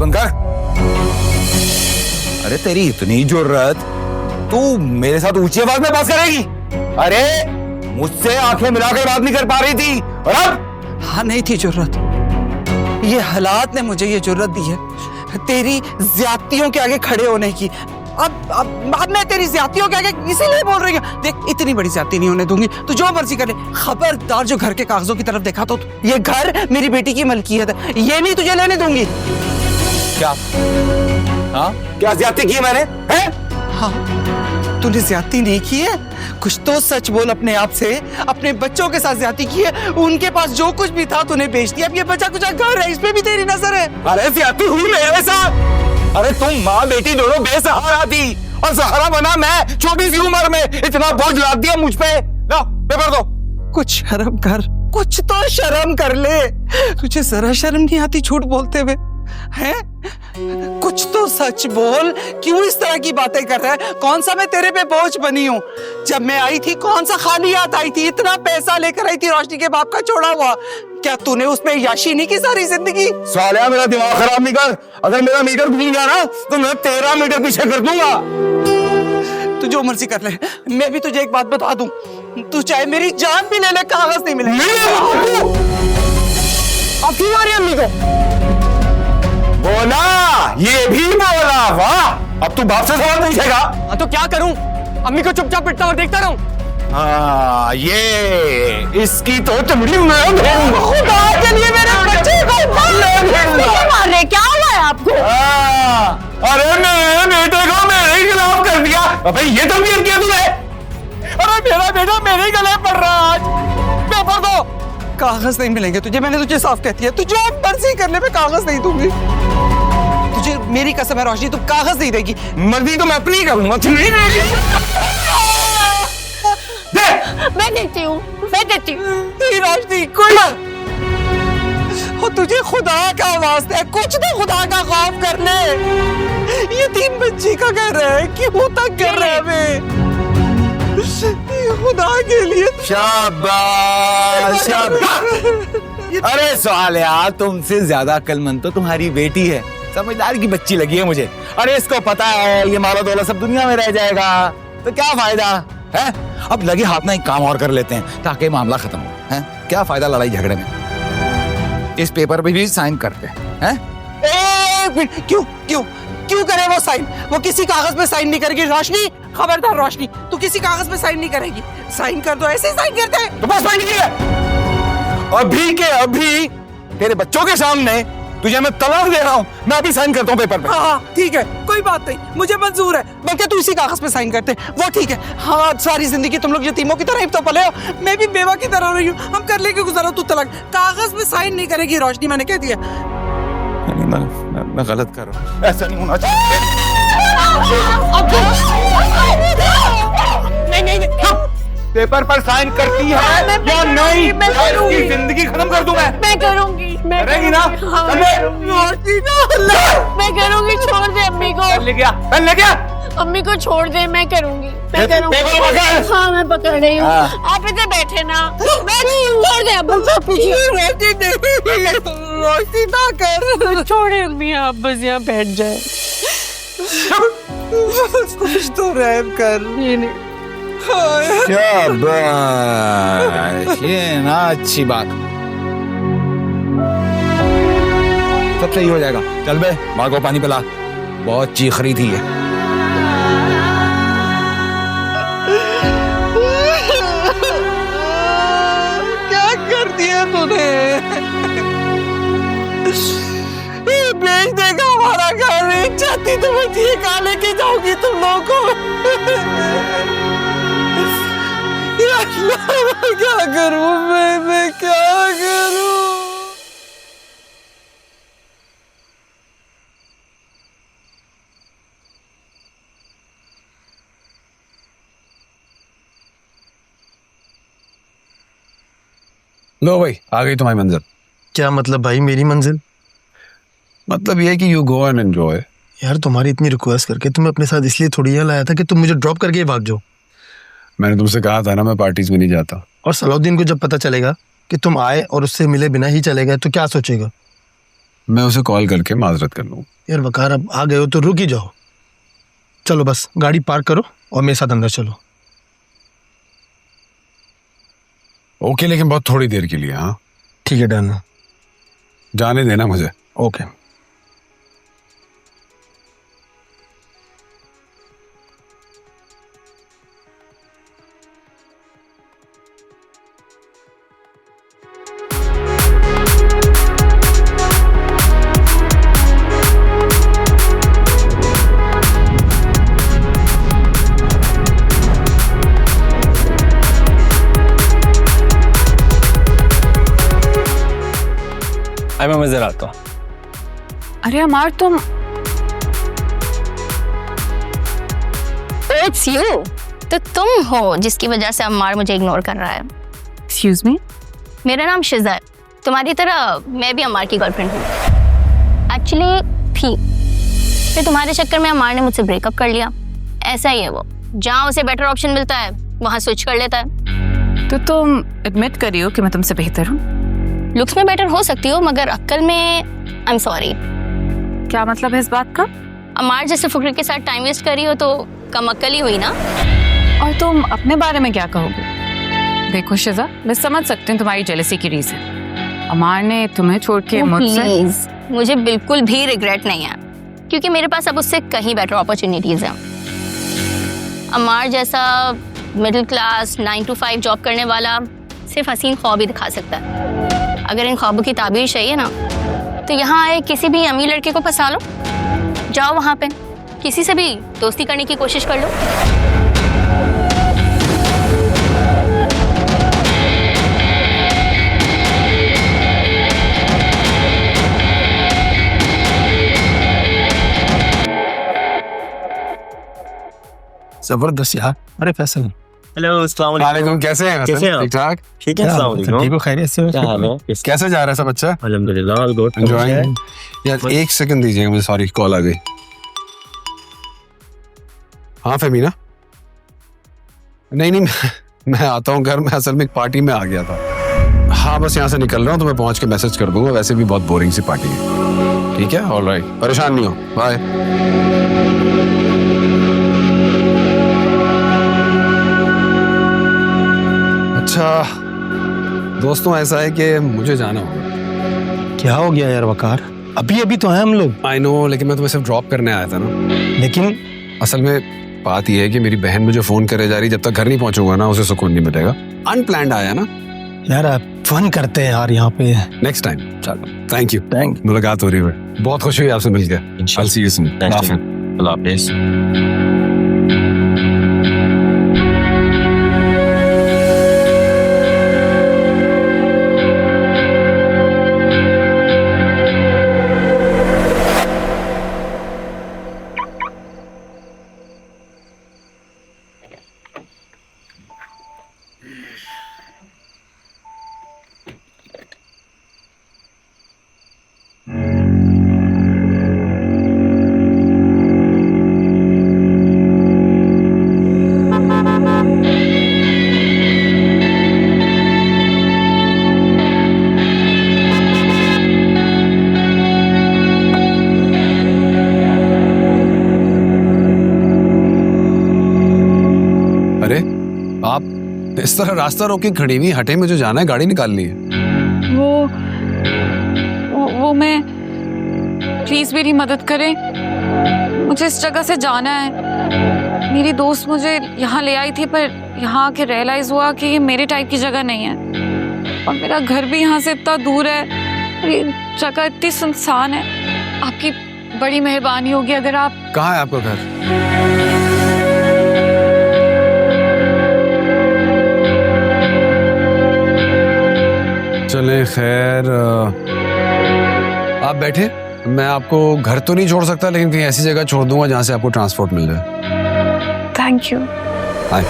बंद कर। अरे तेरी इतनी जुर्रत, तू मेरे साथ ऊंची आवाज में बात करेगी? अरे मुझसे आंखें मिलाकर बात नहीं कर पा रही थी, और अब? हाँ नहीं थी जुर्रत, ये हालात ने मुझे ये जुर्रत दी है तेरी ज्यादतियों के आगे खड़े होने की। अब मैं तेरी ज्यादतियों के आगे इसीलिए बोल रही हूँ। देख, इतनी बड़ी ज्यादती नहीं होने दूंगी, तू जो मर्जी कर ले। खबरदार जो घर के कागजों की तरफ देखा तो ये घर मेरी बेटी की मलकियत है, ये नहीं तुझे लेने दूंगी। क्या? हाँ, क्या ज्यादती की मैंने? हैं? हाँ, तूने ज्यादती नहीं की है, कुछ तो सच बोल अपने आप से। अपने बच्चों के साथ ज्यादती की है, उनके पास जो कुछ भी था तूने बेच दिया। अब ये बचा कुचा घर है, इस पे भी तेरी नजर है। अरे ज्यादती हुई मेरे साथ। अरे तुम माँ बेटी दोनों बेसहारा थी और सहारा बना मैं, छोटी सी उम्र में। इतना बोझ लाद दिया मुझ पे। लो पेपर दो। कुछ शर्म कर, कुछ तो शर्म कर ले। तुझे जरा शर्म नहीं आती झूठ बोलते हुए? हैं? कुछ तो सच बोल, क्यों इस तरह की बातें कर रहा है? कौन सा मैं तेरे पे बोझ बनी हूँ? जब मैं आई थी कौन सा खाली हाथ आई थी? इतना पैसा लेकर आई थी रोशनी के बाप का छोड़ा हुआ। क्या तूने उसमें याशी नहीं की सारी जिंदगी? सालिया मेरा दिमाग खराब नहीं कर। अगर मेरा मीटर भूल गया ना तो मैं तेरा मीटर पीछे कर दूंगा। तू जो मर्जी कर ले, मैं भी तुझे एक बात बता दूं, तू चाहे मेरी जान भी ले ले, कागज नहीं मिलेगा। अब क्यों मारी अम्मी को? बोला, ये भी बोला। वाह, अब तू बाप से सवाल पूछेगा? तो क्या करूं? अम्मी को चुपचाप पिटता और देखता रहूं? हाँ, ये इसकी तो चमड़ी मैं भेड़ूंगा। खुदा के लिए मेरे बच्चे को मार रहे, क्या हुआ है आपको? अरे मेरे बेटे को मेरे खिलाफ कर दिया। अबे ये तो भी किया तूने? अरे मेरा बेटा मेरे गले पड़ रहा है आज। पेपर दो। कागज नहीं मिलेंगे तुझे, मैंने तुझे साफ कहती है। तुझे मर्जी करने पे कागज नहीं दूंगी। तुझे मेरी कसम है रोशनी, तू कागज नहीं देगी। मर्जी तो मैं अपनी करूंगा, तू नहीं देगी। मैं देती हूँ, मैं देती हूँ। रोशनी कोई और तुझे खुदा का वास्ता है, कुछ तो खुदा का खौफ कर ले। ये 3 बच्ची का घर है, क्यों तक कर रहे हैं? खुदा के लिए शाबाश शाबाश। अरे सालिया, तुमसे ज्यादा अक्लमंद तो तुम्हारी बेटी है। समझदार की बच्ची लगी है मुझे। अरे इसको पता है ये माला दौलत सब दुनिया में रह जाएगा, तो क्या फायदा है? अब लगे हाथ ना एक काम और कर लेते हैं ताकि मामला खत्म हो। है क्या फायदा लड़ाई झगड़े में? इस पेपर पे भी साइन करते हैं। क्यों क्यों क्यों करे वो साइन? वो किसी कागज पे साइन नहीं करेगी रोशनी। खबरदार रोशनी, तू किसी कागज पे साइन नहीं करेगी। साइन कर दो, ऐसे ही साइन करते हैं। तो बस साइन किया। अभी के अभी तेरे बच्चों के सामने तुझे मैं तलाक दे रहा हूँ। मैं अभी साइन करता हूँ पेपर पे। हाँ ठीक है, कोई बात नहीं, मुझे मंजूर है। बल्कि तू इसी कागज पे साइन करते, वो ठीक है। हाँ, सारी जिंदगी तुम लोग यतीमों की तरह ही तो पले हो, मैं भी बेवा की तरह रही हूँ। हम कर लेंगे गुजारा, तू तलाक। कागज पे साइन नहीं करेगी रोशनी, मैंने कह दिया। मैं गलत कर रहा हूँ, ऐसा नहीं होना चाहिए। नहीं, पेपर पर साइन करती है या नहीं? इसकी जिंदगी खत्म कर दूं मैं करूंगी। करेगी ना? मैं करूंगी, छोड़ दे अम्मी को। ले गया अम्मी को छोड़ दे, मैं करूंगी। हाँ, मैं पकड़ रही हूँ। आप इधर बैठे ना, मैं छोड़ दे अब। रोशनी ना कर, छोड़े अम्मी, आप बस यहाँ बैठ जाए। कुछ तो रहम कर। शाबाश, ये ना अच्छी बात। सब सही हो जाएगा। चल बे, माँ को पानी पिला, बहुत चीख रही थी ये। क्या कर दिया तूने? बेच देगा हमारा घर, एक चाहती तो मैं ये कहाँ लेके जाऊंगी तुम लोगों को? क्या करूं मैं क्या करूं? लो भाई, आ गई तुम्हारी मंजिल। क्या मतलब भाई मेरी मंजिल? मतलब ये है कि यू गो एंड एंजॉय। यार तुम्हारी इतनी रिक्वेस्ट करके तुम्हें अपने साथ इसलिए थोड़ी यहाँ लाया था कि तुम मुझे ड्रॉप करके भाग जाओ। मैंने तुमसे कहा था ना मैं पार्टीज में नहीं जाता। और सलाउद्दीन को जब पता चलेगा कि तुम आए और उससे मिले बिना ही चले गए तो क्या सोचेगा? मैं उसे कॉल करके माजरत कर लूँ। यार वकार, अब आ गए हो तो रुक ही जाओ। चलो बस गाड़ी पार्क करो और मेरे साथ अंदर चलो। ओके, लेकिन बहुत थोड़ी देर के लिए। हाँ ठीक है, डन। जाने देना मुझे। ओके। मैं मजर आता हूँ। अरे अमार, तुम इट्स यू। तो तुम हो जिसकी वजह से अम्मार मुझे इग्नोर कर रहा है। Excuse me? मेरा नाम शिजा है। तुम्हारी तरह मैं भी अम्मार की गर्लफ्रेंड हूँ। एक्चुअली थी, फिर तुम्हारे चक्कर में अम्मार ने मुझसे ब्रेकअप कर लिया। ऐसा ही है वो, जहाँ उसे बेटर ऑप्शन मिलता है वहाँ स्विच कर लेता है। तो तुम एडमिट करी हो कि मैं तुमसे बेहतर हूँ? लुक्स में बेटर हो सकती हो, मगर अक्ल में आई एम सॉरी। क्या मतलब है इस बात का? अम्मार जैसे फुकरे के साथ टाइम वेस्ट करी हो तो कम अक्ल ही हुई ना। और तुम अपने बारे में क्या कहोगे? देखो शिजा, मैं समझ सकती हूँ तुम्हारी जेलसी की रीजन। अमार ने तुम्हें छोड़ के मुझसे। प्लीज, मुझे बिल्कुल भी रिग्रेट नहीं है, क्योंकि मेरे पास अब उससे कहीं बेटर अपॉर्चुनिटीज हैं। अमार जैसा मिडिल क्लास 9 to 5 जॉब करने वाला सिर्फ हसीन ख्वाब ही दिखा सकता है। अगर इन ख्वाबों की ताबीर चाहिए ना, तो यहाँ आए किसी भी अमीर लड़के को फंसा लो, जाओ वहाँ पे किसी से भी दोस्ती करने की कोशिश कर लो। जबरदस्त यार। अरे फैसल, हेलो, अस्सलाम वालेकुम। वालेकुम, कैसे हैं? कैसे हैं आप? ठीक ठाक। ठीक है, अस्सलाम वालेकुम। ठीक हो? खैरियत से हो? क्या हाल है? कैसे जा रहा है सब? अच्छा, अल्हम्दुलिल्लाह, ऑल गुड। एंजॉयिंग। यार एक सेकंड दीजिएगा मुझे, सॉरी कॉल आ गई। हाँ फहमीना, नहीं मैं आता हूँ घर में। असल में एक पार्टी में आ गया था। हाँ बस यहाँ से निकल रहा हूँ तो मैं पहुँच के मैसेज कर दूंगा। वैसे भी बहुत बोरिंग सी पार्टी है। ठीक है, ऑलराइट, परेशान नहीं हो। बाय। अच्छा दोस्तों, ऐसा है कि मुझे जाना होगा। क्या हो गया यार वकार? अभी अभी तो आए हम लोग। आई नो, लेकिन मैं तुम्हें सिर्फ ड्रॉप करने आया था ना। लेकिन असल में बात यह है कि मेरी बहन मुझे फोन करे जा रही, जब तक घर नहीं पहुंचूंगा ना उसे सुकून नहीं मिलेगा। अनप्लैंड आया ना यार, आप फन करते हैं यार यहाँ पे। Next time. चलो, थैंक यू। मुलाकात हो रही है, बहुत खुशी हुई आपसे मिलकर। I'll see you soon. अल्लाह हाफिज़। अरे आप इस तरह रास्ता रोक के खड़ी हुई, हटे मुझे जाना है, गाड़ी निकाल ली है। वो मैं, प्लीज मेरी मदद करें, मुझे इस जगह से जाना है। मेरी दोस्त मुझे यहाँ ले आई थी, पर यहाँ आके रियलाइज हुआ कि ये मेरे टाइप की जगह नहीं है, और मेरा घर भी यहाँ से इतना दूर है, और ये जगह इतनी सुनसान है। आपकी बड़ी मेहरबानी होगी अगर आप। कहाँ है आपका घर? चले खैर, आप बैठे, मैं आपको घर तो नहीं छोड़ सकता, लेकिन कहीं ऐसी जगह छोड़ दूंगा जहां से आपको ट्रांसपोर्ट मिल जाए। Thank you. हाय।